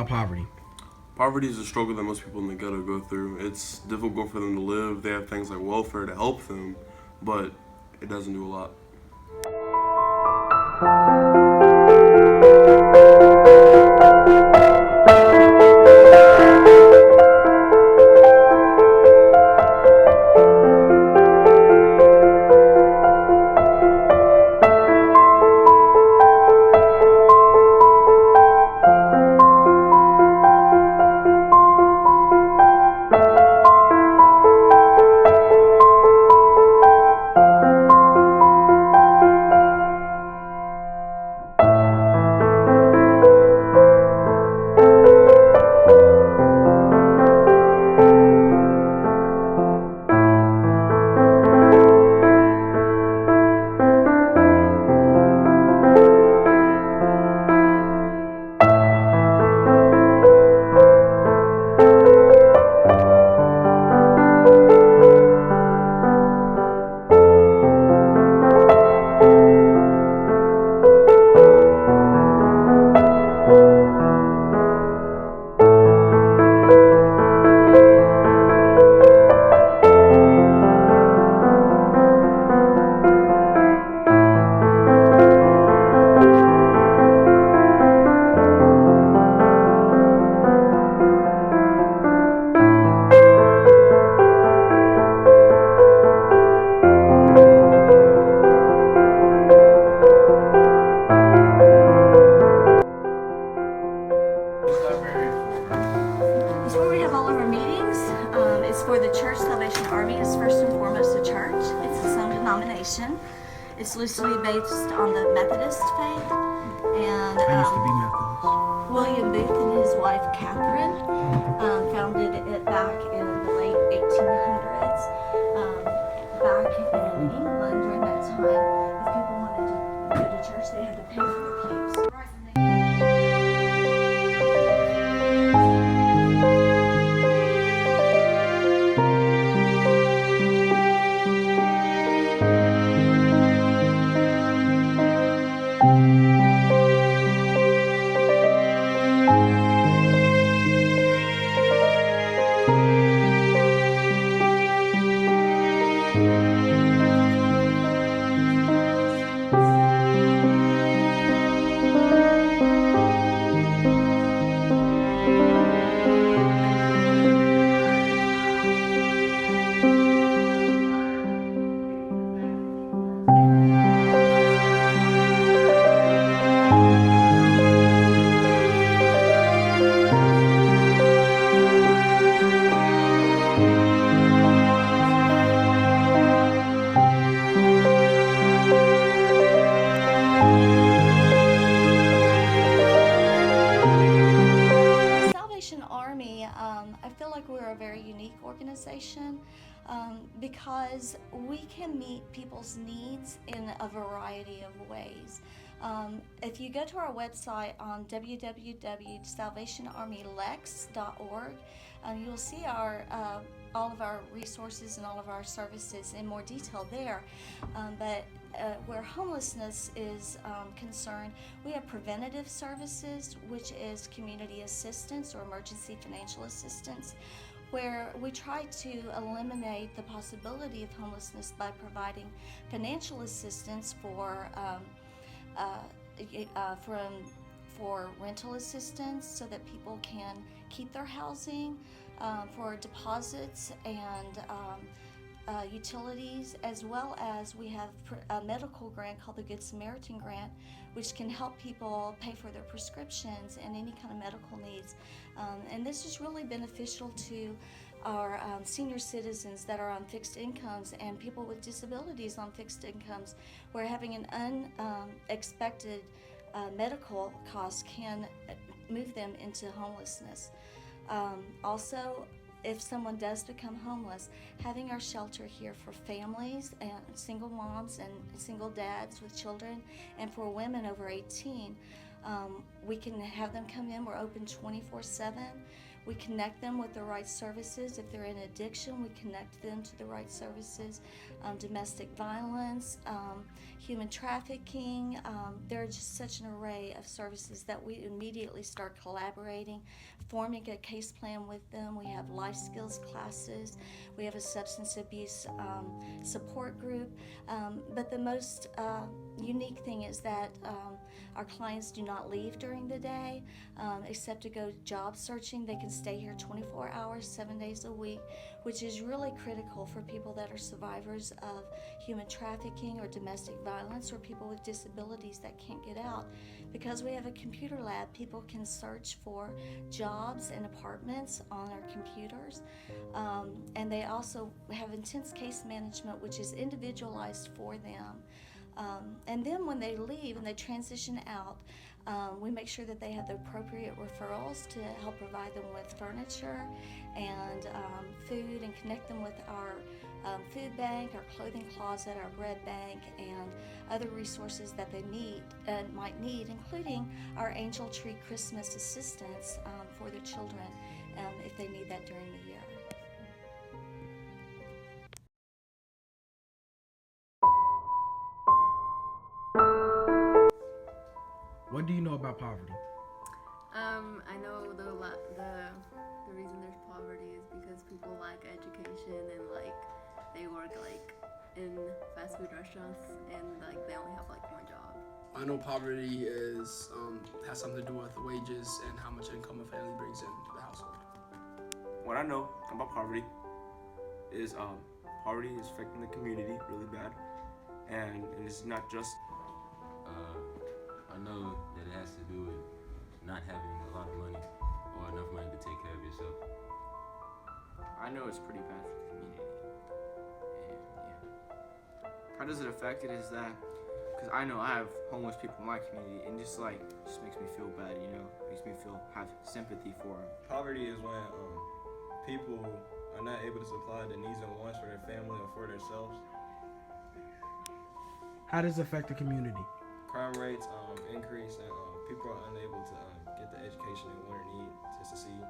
about poverty? Poverty is a struggle that most people in the ghetto go through. It's difficult for them to live. They have things like welfare to help them, but it doesn't do a lot. It's where we have all of our meetings. It's for the Church Salvation Army. It's first and foremost a church. It's a some denomination. It's loosely based on the Methodist faith. And I used to be Methodist. William Booth and his wife Catherine founded it back in the late 1800s. Back in England during that time, if people wanted to go to church, they had to pay for their pews. I feel like we're a very unique organization because we can meet people's needs in a variety of ways. If you go to our website on www.salvationarmylex.org, you'll see all of our resources and all of our services in more detail there. But where homelessness is concerned, we have preventative services, which is community assistance or emergency financial assistance, where we try to eliminate the possibility of homelessness by providing financial assistance for rental assistance so that people can keep their housing, for deposits and utilities, as well as we have a medical grant called the Good Samaritan Grant, which can help people pay for their prescriptions and any kind of medical needs. And this is really beneficial to our senior citizens that are on fixed incomes and people with disabilities on fixed incomes, where having an unexpected medical cost can move them into homelessness. Also, if someone does become homeless, having our shelter here for families and single moms and single dads with children, and for women over 18, we can have them come in. We're open 24/7. We connect them with the right services. If they're in addiction, we connect them to the right services. Domestic violence, human trafficking. There are just such an array of services that we immediately start collaborating, forming a case plan with them. We have life skills classes. We have a substance abuse support group. But the most unique thing is that our clients do not leave during the day except to go job searching. They can stay here 24 hours, 7 days a week, which is really critical for people that are survivors of human trafficking or domestic violence, or people with disabilities that can't get out. Because we have a computer lab, people can search for jobs and apartments on our computers. And they also have intense case management, which is individualized for them. And then when they leave and they transition out, we make sure that they have the appropriate referrals to help provide them with furniture and food, and connect them with our food bank, our clothing closet, our bread bank, and other resources that they might need, including our Angel Tree Christmas assistance for their children if they need that during the year. What do you know about poverty? I know the reason there's poverty is because people lack education, and like they work like in fast food restaurants, and like they only have like one job. I know poverty has something to do with wages and how much income a family brings into the household. What I know about poverty is poverty is affecting the community really bad, and it's not just. I know that it has to do with not having a lot of money or enough money to take care of yourself. I know it's pretty bad for the community. And yeah. How does it affect it is that, because I know I have homeless people in my community, and just makes me feel bad, makes me have sympathy for them. Poverty is when people are not able to supply the needs and wants for their family or for themselves. How does it affect the community? Crime rates increase, and people are unable to get the education they want or need to succeed.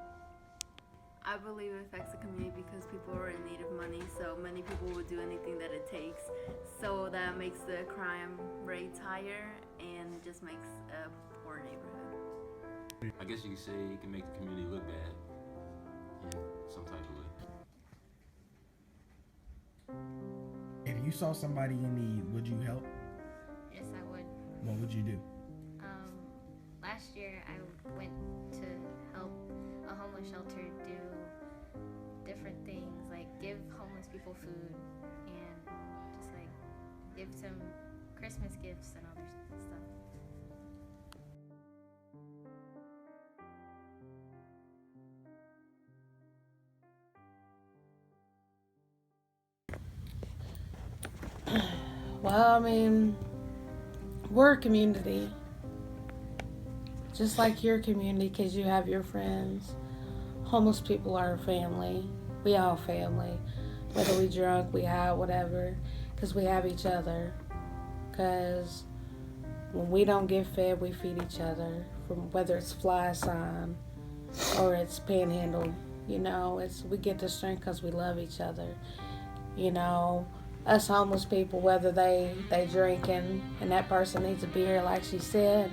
I believe it affects the community because people are in need of money, so many people will do anything that it takes. So that makes the crime rates higher and just makes a poor neighborhood. I guess you could say it can make the community look bad in some type of way. If you saw somebody in need, would you help? Yes, I would. What would you do? Last year I went to help a homeless shelter do different things, like give homeless people food and just like give some Christmas gifts and other stuff. Well, I mean, we're a community, just like your community, because you have your friends. Homeless people are a family. We all family, whether we drunk, we high, whatever, because we have each other. Because when we don't get fed, we feed each other. From whether it's fly sign or it's panhandle, we get the strength because we love each other. Us homeless people, whether they drinking and that person needs a beer, like she said,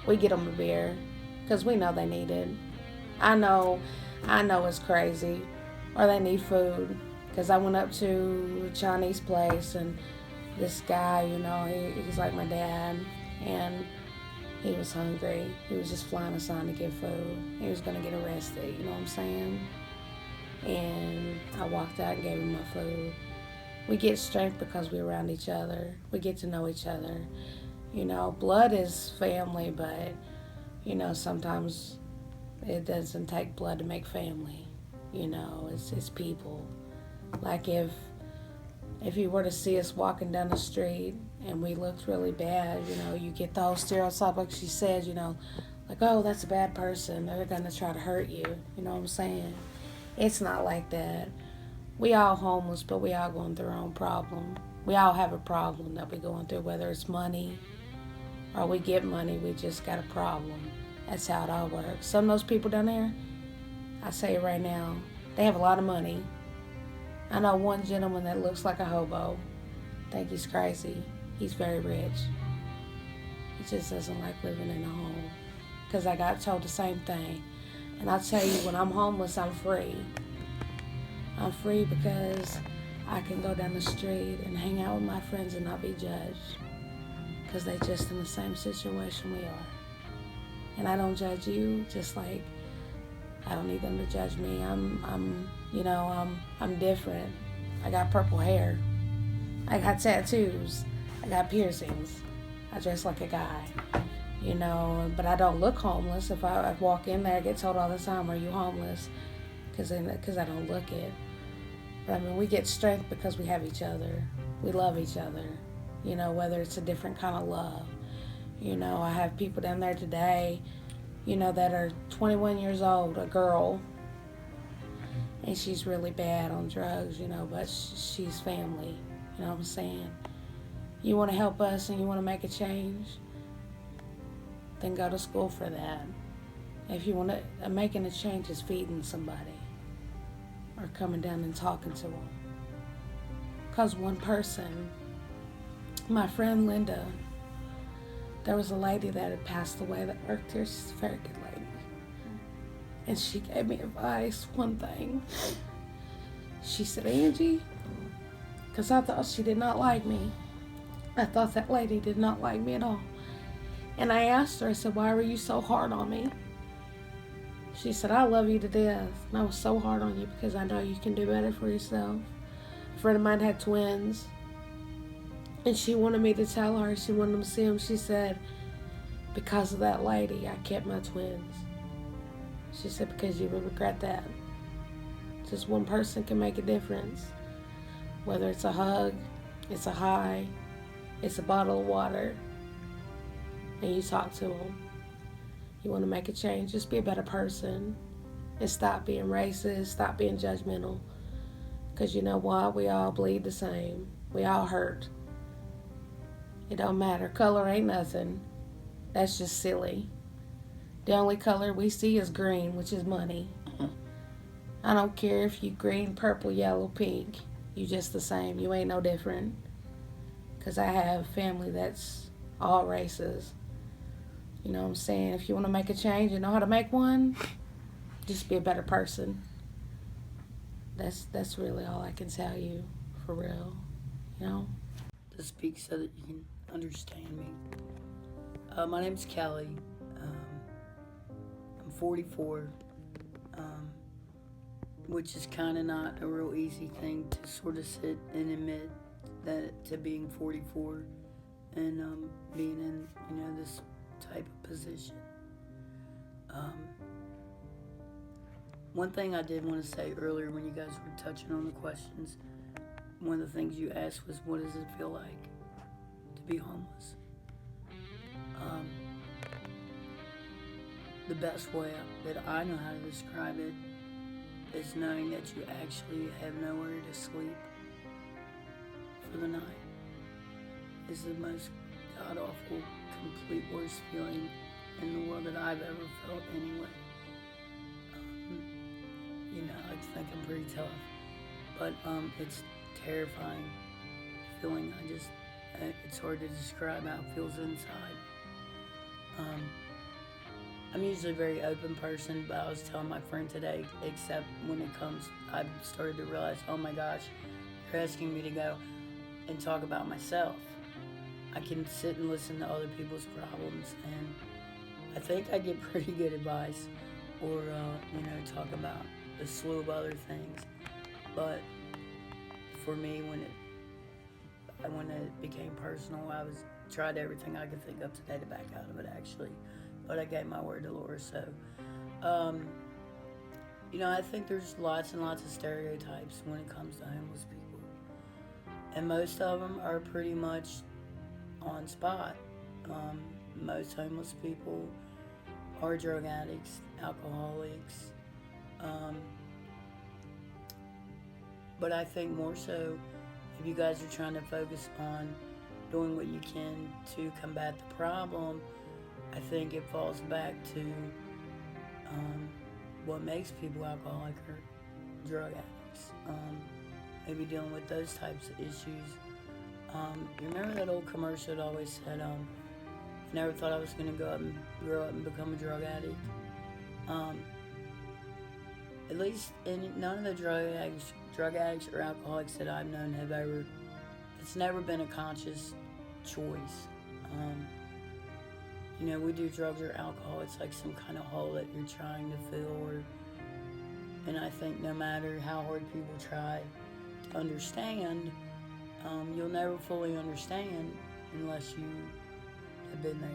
we get them a beer because we know they need it. I know it's crazy, or they need food, because I went up to a Chinese place and this guy, he's like my dad, and he was hungry. He was just flying a sign to get food. He was going to get arrested, you know what I'm saying? And I walked out and gave him my food. We get strength because we're around each other. We get to know each other. Blood is family, but, sometimes it doesn't take blood to make family. It's people. Like if you were to see us walking down the street and we looked really bad, you get the whole stereotype, like she said, like, oh, that's a bad person. They're going to try to hurt you. You know what I'm saying? It's not like that. We all homeless, but we all going through our own problem. We all have a problem that we're going through, whether it's money or we get money, we just got a problem. That's how it all works. Some of those people down there, I say it right now. They have a lot of money. I know one gentleman that looks like a hobo. I think he's crazy. He's very rich. He just doesn't like living in a home. Because I got told the same thing. And I'll tell you, when I'm homeless, I'm free. I'm free because I can go down the street and hang out with my friends and not be judged. Because they're just in the same situation we are. And I don't judge you, just like I don't need them to judge me. I'm different. I got purple hair. I got tattoos. I got piercings. I dress like a guy, but I don't look homeless. If I walk in there, I get told all the time, "Are you homeless?" Because I don't look it. But I mean, we get strength because we have each other. We love each other, whether it's a different kind of love. I have people down there today, that are 21 years old, a girl, and she's really bad on drugs, but she's family. You know what I'm saying? You want to help us and you want to make a change, then go to school for that. If you want to, making a change is feeding somebody or coming down and talking to them. Because one person, my friend Linda, there was a lady that had passed away that worked here. She's a very good lady. And she gave me advice, one thing. She said, "Angie," because I thought she did not like me. I thought that lady did not like me at all. And I asked her, I said, "Why were you so hard on me?" She said, "I love you to death. And I was so hard on you because I know you can do better for yourself." A friend of mine had twins. And she wanted me to tell her, she wanted to see them. She said, "Because of that lady, I kept my twins." She said, "Because you would regret that." Just one person can make a difference. Whether it's a hug, it's a hi, it's a bottle of water, and you talk to them. You want to make a change, just be a better person. And stop being racist, stop being judgmental. Because you know what? We all bleed the same. We all hurt. It don't matter. Color ain't nothing. That's just silly. The only color we see is green, which is money. I don't care if you green, purple, yellow, pink. You just the same. You ain't no different. Because I have family that's all races. You know what I'm saying? If you want to make a change and know how to make one, just be a better person. That's really all I can tell you, for real. To speak so that you can understand me. My name's Kelly. I'm 44, which is kind of not a real easy thing to sort of sit and admit that to being 44 and being in this type of position. One thing I did want to say earlier when you guys were touching on the questions, one of the things you asked was, what does it feel like to be homeless? The best way that I know how to describe it is knowing that you actually have nowhere to sleep for the night. It's the most god-awful, complete worst feeling in the world that I've ever felt anyway. I think I'm pretty tough, but it's terrifying feeling. It's hard to describe how it feels inside. I'm usually a very open person, but I was telling my friend today, except when it comes, I've started to realize, oh my gosh, you're asking me to go and talk about myself. I can sit and listen to other people's problems, and I think I get pretty good advice, or talk about a slew of other things. But for me, when it became personal, I tried everything I could think of today to back out of it, actually. But I gave my word to Laura. So, I think there's lots and lots of stereotypes when it comes to homeless people, and most of them are pretty much on spot. Most homeless people are drug addicts, alcoholics. But I think more so, if you guys are trying to focus on doing what you can to combat the problem, I think it falls back to what makes people alcoholic or drug addicts. Maybe dealing with those types of issues. You remember that old commercial that always said, I never thought I was going to grow up and become a drug addict. At least none of the drug addicts or alcoholics that I've known have ever, it's never been a conscious choice. We do drugs or alcohol, it's like some kind of hole that you're trying to fill, and I think no matter how hard people try to understand, you'll never fully understand unless you have been there.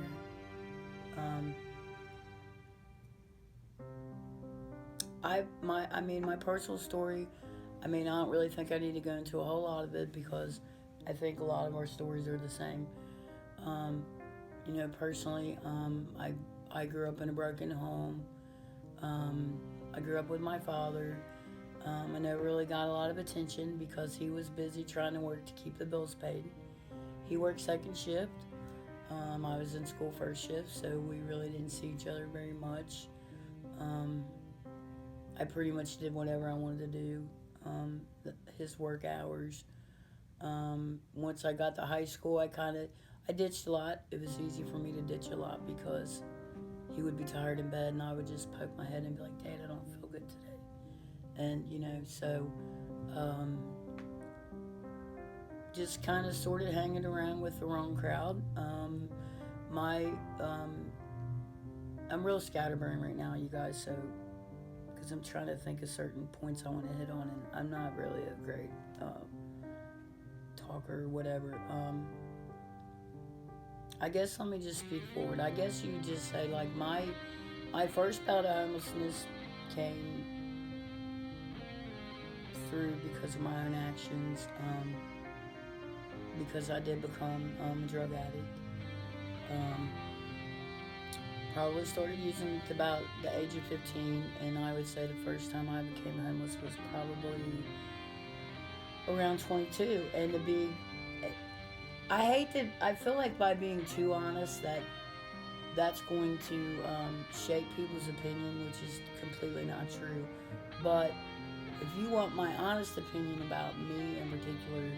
My personal story, I don't really think I need to go into a whole lot of it because I think a lot of our stories are the same. Personally, I grew up in a broken home. I grew up with my father. I never really got a lot of attention because he was busy trying to work to keep the bills paid. He worked second shift. I was in school first shift, so we really didn't see each other very much. I pretty much did whatever I wanted to do, his work hours. Once I got to high school, I ditched a lot. It was easy for me to ditch a lot because he would be tired in bed and I would just poke my head and be like, Dad, I don't feel good today. And, just kind of sort of hanging around with the wrong crowd. I'm real scatterbrained right now, you guys, so, because I'm trying to think of certain points I want to hit on, and I'm not really a great talker or whatever. I guess let me just speak forward. I guess you just say, like, my first bout of homelessness came through because of my own actions, because I did become a drug addict. Probably started using at about the age of 15, and I would say the first time I became homeless was probably around 22. And I feel like by being too honest that's going to shape people's opinion, which is completely not true. But if you want my honest opinion about me in particular,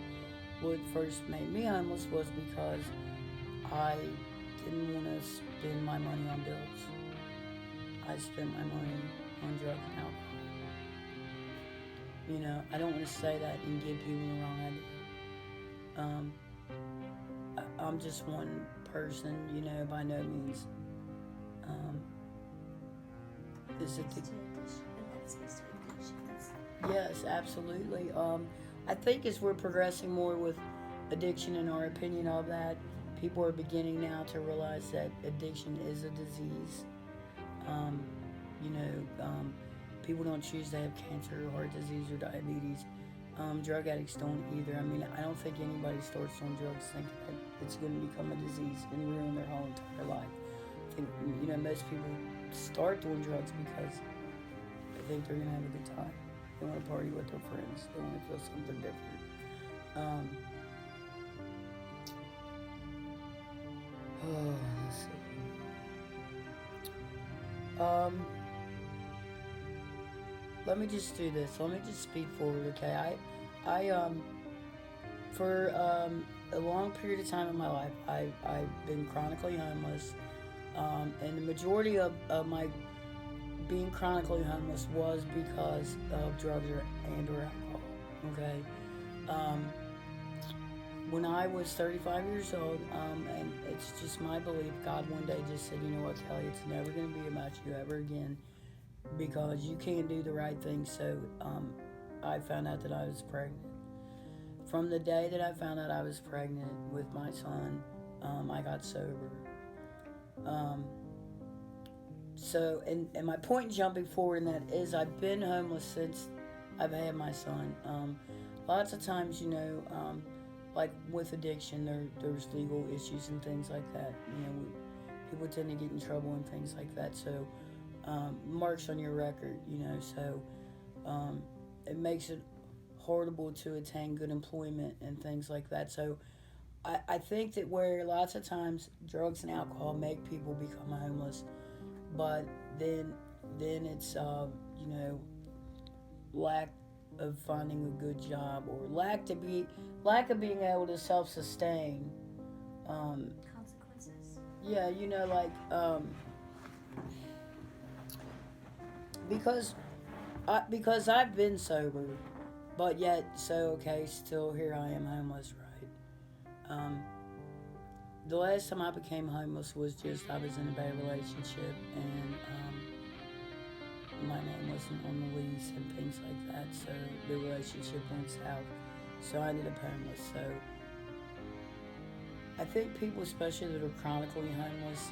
what first made me homeless was because I didn't want to spend my money on bills. I spent my money on drugs and alcohol. I don't want to say that and give people the wrong idea. I'm just one person, by no means. Is it the... Yes, absolutely. I think as we're progressing more with addiction and our opinion of that, people are beginning now to realize that addiction is a disease. People don't choose to have cancer or heart disease or diabetes. Drug addicts don't either. I don't think anybody starts on drugs thinking that it's going to become a disease and ruin their whole entire life. I think, most people start doing drugs because they think they're going to have a good time. They want to party with their friends. They want to feel something different. Let's see. Let me just do this. Let me just speak forward, okay? I for a long period of time in my life, I've been chronically homeless, and the majority of my being chronically homeless was because of drugs or alcohol, okay? When I was 35 years old, and it's just my belief, God one day just said, you know what, Kelly, it's never going to be about you ever again because you can't do the right thing. So I found out that I was pregnant. From the day that I found out I was pregnant with my son, I got sober. And my point jumping forward in that is I've been homeless since I've had my son. Lots of times, like with addiction, there's legal issues and things like that. People tend to get in trouble and things like that. So marks on your record, so it makes it horrible to attain good employment and things like that. So I think that where lots of times drugs and alcohol make people become homeless, but then then it's you know, lack of finding a good job, or lack of being able to self-sustain. Consequences. Yeah, you know, like because I've been sober, but yet still here I am homeless, right? The last time I became homeless was just I was in a bad relationship, and my name wasn't on the lease and things like that, so the relationship went south. So I ended up homeless. So I think people, especially that are chronically homeless,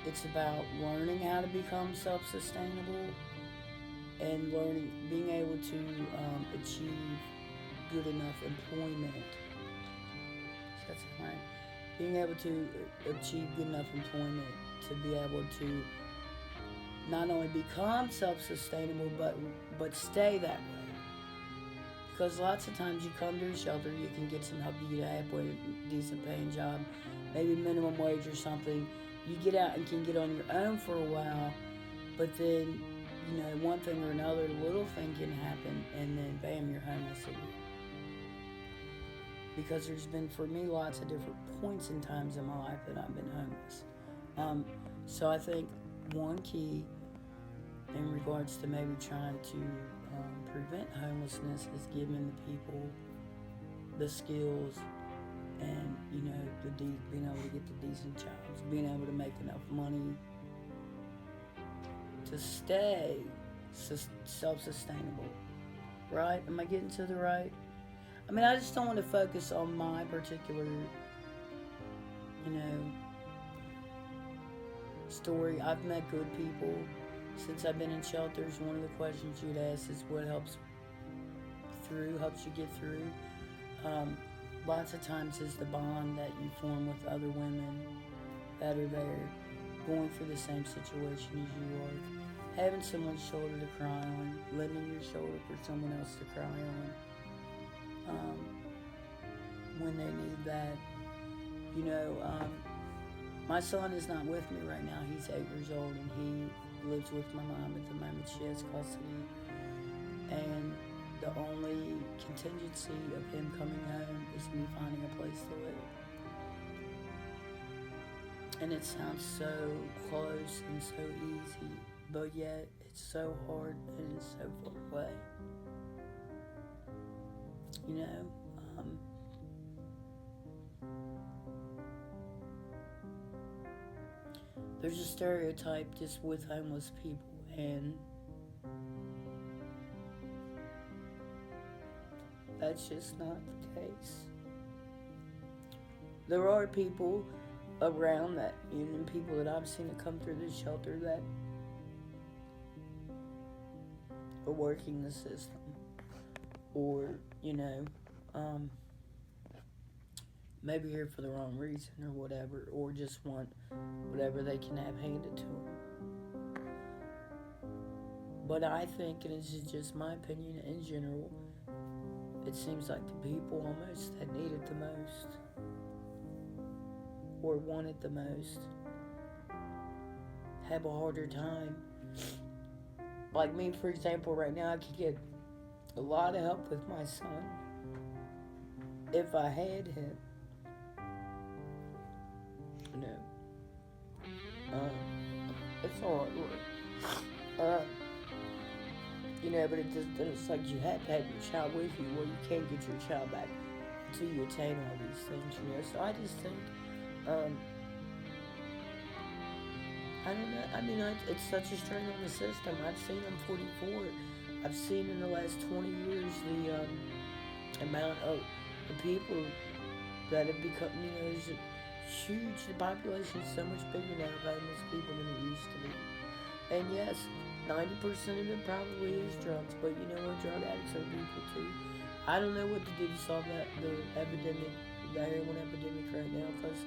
it's about learning how to become self-sustainable and being able to achieve good enough employment. That's right. Being able to achieve good enough employment to be able to not only become self-sustainable but stay that way. Because lots of times you come to a shelter, you can get some help, you get a halfway decent paying job, maybe minimum wage or something. You get out and can get on your own for a while, but then, you know, one thing or another, little thing can happen, and then bam, you're homeless again. Because there's been, for me, lots of different points and times in my life that I've been homeless. So I think one key in regards to maybe trying to prevent homelessness is giving the people the skills and, you know, being able to get the decent jobs, being able to make enough money to stay self-sustainable, right? Am I getting to the right? I mean, I just don't want to focus on my particular, you know, story. I've met good people since I've been in shelters. One of the questions you'd ask is what helps you get through. Lots of times is the bond that you form with other women that are there, going through the same situation as you are, having someone's shoulder to cry on, lending your shoulder for someone else to cry on when they need that. You know, my son is not with me right now. He's 8 years old, and he lives with my mom at the moment. She has custody, and the only contingency of him coming home is me finding a place to live. And it sounds so close and so easy, but yet it's so hard and it's so far away. You know, there's a stereotype just with homeless people, and that's just not the case. There are people around that, you know, people that I've seen that come through this shelter that are working the system, or, you know, maybe here for the wrong reason or whatever, or just want whatever they can have handed to them. But I think, and this is just my opinion in general, it seems like the people almost that need it the most, or want it the most, have a harder time. Like me, for example, right now I could get a lot of help with my son if I had him. You know, it's hard work. You know, but it's like you have to have your child with you, or you can't get your child back until you attain all these things, you know. So I just think, I don't know, I mean, it's such a strain on the system. I've seen, I'm 44, I've seen in the last 20 years the amount of the people that have become, you know, there's a huge, the population is so much bigger now of homeless people than it used to be. And yes, 90% of it probably is drugs, but you know what, drug addicts are people too. I don't know what to do to solve the epidemic, the heroin epidemic right now, because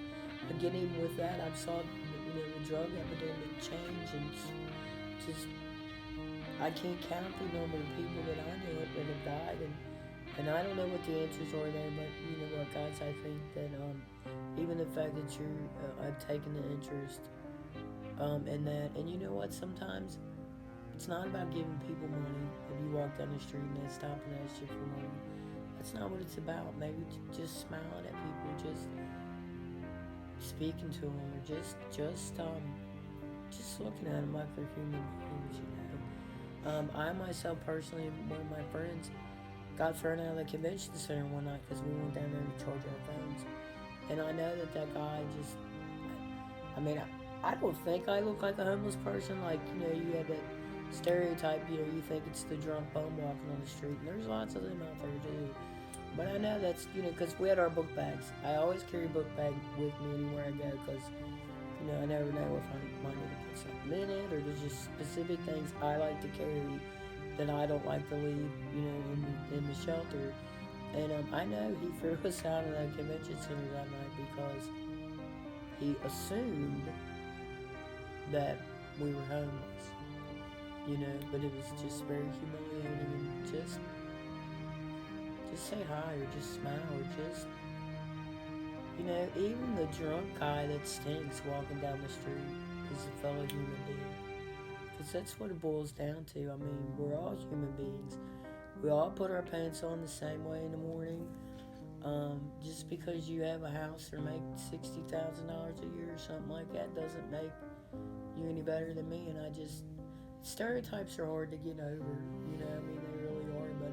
again, even with that, I've saw, you know, the drug epidemic change, and just, I can't count the number of people that I know that have died, and I don't know what the answers are there, but you know what, guys, I think that even the fact that you're, I've taken the interest in that, and you know what, sometimes It's not about giving people money. If you walk down the street and they stop and ask you for money, that's not what it's about. Maybe just smiling at people, just speaking to them, or just looking at them like they're human beings, you know. I myself personally, one of my friends got thrown out of the convention center one night because we went down there to charge our phones. And I know that guy just, I don't think I look like a homeless person. Like, you know, you have that stereotype, you know, you think it's the drunk bum walking on the street. And there's lots of them out there too. But I know that's, you know, because we had our book bags. I always carry a book bag with me anywhere I go because, you know, I never know if I might need to put something in it, or there's just specific things I like to carry that I don't like to leave, you know, in the shelter. And I know he threw us out of that convention center that night because he assumed that we were homeless, you know. But it was just very humiliating, and just say hi, or just smile, or just, you know, even the drunk guy that stinks walking down the street is a fellow human being. Because that's what it boils down to. I mean, we're all human beings. We all put our pants on the same way in the morning. Just because you have a house or make $60,000 a year or something like that doesn't make you any better than me. And stereotypes are hard to get over, you know. I mean, they really are. But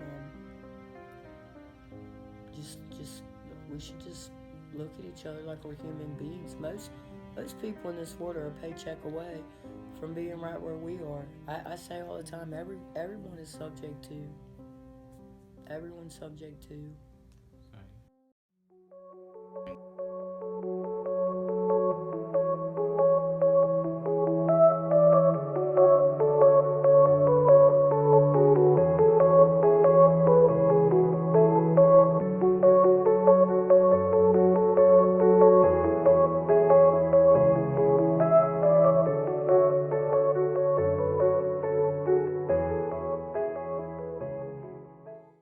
we should just look at each other like we're human beings. Most people in this world are a paycheck away from being right where we are. I say all the time, everyone is subject to. Everyone's subject to